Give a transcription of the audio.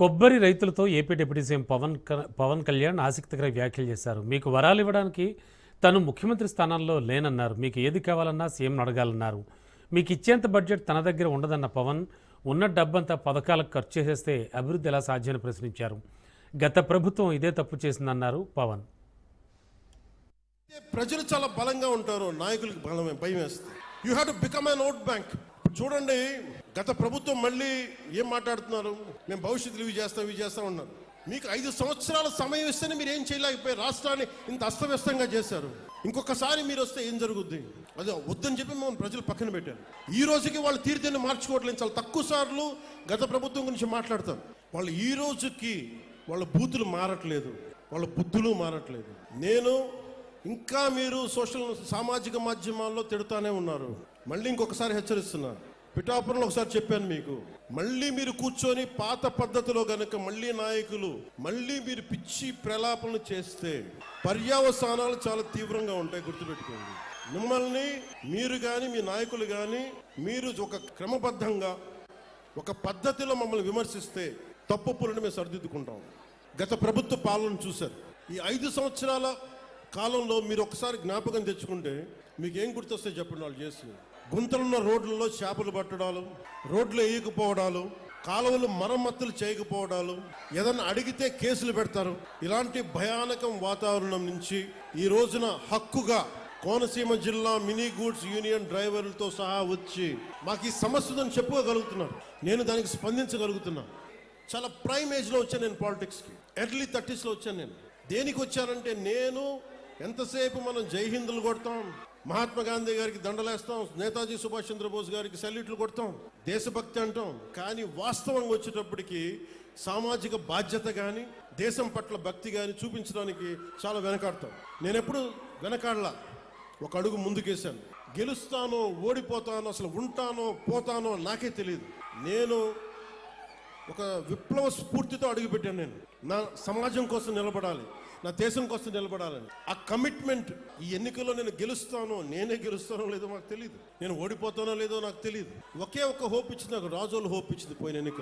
కొబ్బరి రైతులతో AP deputy CM Pawan Kalyan ఆసక్తికర వ్యాఖ్యలు చేశారు. మీకు వరాలు ఇవ్వడానికి తను ముఖ్యమంత్రి స్థానంలో లేనన్నారు. మీకు ఏది కావాలన్నా సీఎం అడగాలన్నారు. మీకు ఇచ్చేంత బడ్జెట్ తన దగ్గర ఉండదన్న పవన్ ఉన్న డబ్బంతా పథకాలకు ఖర్చు చేసేస్తే అభివృద్ధి ఎలా సాధ్యమని ప్రశ్నించారు. గత ప్రభుత్వం ఇదే తప్పు చేసిందన్నారు పవన్. ప్రజలు చాలా బలంగా ఉంటారు, నాయకులకు భయం వేస్తుంది. You have to become an vote bank. చూడండి, గత ప్రభుత్వం మళ్ళీ ఏం మాట్లాడుతున్నారు, మేము భవిష్యత్తులో ఇవి చేస్తా ఉన్నారు. మీకు 5 సంవత్సరాల సమయం ఇస్తేనే మీరు ఏం చేయలేకపోయారు. రాష్ట్రాన్ని ఇంత అస్తవ్యస్తంగా చేశారు. ఇంకొకసారి మీరు వస్తే ఏం జరుగుద్ది? అదే వద్దని చెప్పి మేము ప్రజలు పక్కన పెట్టారు. ఈ రోజుకి వాళ్ళు తీరుతేనే మార్చుకోవట్లేదు. చాలా తక్కువ సార్లు గత ప్రభుత్వం గురించి మాట్లాడతారు. వాళ్ళు ఈ రోజుకి వాళ్ళ బూతులు మారట్లేదు, వాళ్ళ బుద్ధులు మారట్లేదు. నేను ఇంకా మీరు సామాజిక మాధ్యమాల్లో తిడుతానే ఉన్నారు. మళ్ళీ ఇంకొకసారి హెచ్చరిస్తున్నా. పిఠాపురంలో ఒకసారి చెప్పాను మీకు, మళ్ళీ మీరు కూర్చొని పాత పద్ధతిలో గనక మళ్ళీ నాయకులు మళ్ళీ మీరు పిచ్చి ప్రలాపనలు చేస్తే పర్యవసానాలు చాలా తీవ్రంగా ఉంటాయి. గుర్తుపెట్టుకోండి. మిమ్మల్ని మీరు కానీ మీ నాయకులు కానీ మీరు ఒక క్రమబద్ధంగా ఒక పద్ధతిలో మమ్మల్ని విమర్శిస్తే తప్పులను మేము సరిదిద్దుకుంటాం. గత ప్రభుత్వ పాలన చూశారు. ఈ 5 సంవత్సరాల కాలంలో మీరు ఒకసారి జ్ఞాపకం తెచ్చుకుంటే మీకు ఏం గుర్తొస్తే చెప్పండి. వాళ్ళు చేస్తుంది గుంతలున్న రోడ్లలో చేపలు పట్టడాలు, రోడ్లు వేయకపోవడాలు, కాలువలు మరమ్మతులు చేయకపోవడాలు, ఏదన్నా అడిగితే కేసులు పెడతారు. ఇలాంటి భయానకం వాతావరణం నుంచి ఈ రోజున హక్కుగా కోనసీమ జిల్లా మినీ గూడ్స్ యూనియన్ డ్రైవర్లతో సహా వచ్చి మాకు ఈ సమస్య ఉందని చెప్పుకోగలుగుతున్నారు. నేను దానికి స్పందించగలుగుతున్నా. చాలా ప్రైమ్ ఏజ్లో వచ్చాను నేను పాలిటిక్స్కి. ఎర్లీ 30sలో వచ్చాను నేను. దేనికి వచ్చానంటే, నేను ఎంతసేపు మనం జై హిందులు కొడతాం, మహాత్మా గాంధీ గారికి దండలేస్తాం, నేతాజీ సుభాష్ చంద్రబోస్ గారికి సెల్యూట్లు కొడతాం, దేశభక్తి అంటాం. కానీ వాస్తవంగా వచ్చేటప్పటికి సామాజిక బాధ్యత కానీ దేశం పట్ల భక్తి కానీ చూపించడానికి చాలా వెనకాడతాం. నేను ఎప్పుడు వెనకాడలా, ఒక అడుగు ముందుకేశాను. గెలుస్తానో ఓడిపోతానో, అసలు ఉంటానో పోతానో నాకే తెలియదు. నేను ఒక విప్లవ స్ఫూర్తితో అడుగుపెట్టాను. నేను నా సమాజం కోసం నిలబడాలి, నా దేశం కోసం నిలబడాలని. ఆ కమిట్మెంట్ ఈ ఎన్నికల్లో నేను గెలుస్తానో, నేనే గెలుస్తానో లేదో నాకు తెలియదు, నేను ఓడిపోతానో లేదో నాకు తెలియదు. ఒకే ఒక హోప్ ఇచ్చింది నాకు, రాజోలు హోప్ ఇచ్చింది పోయిన ఎన్నికలు.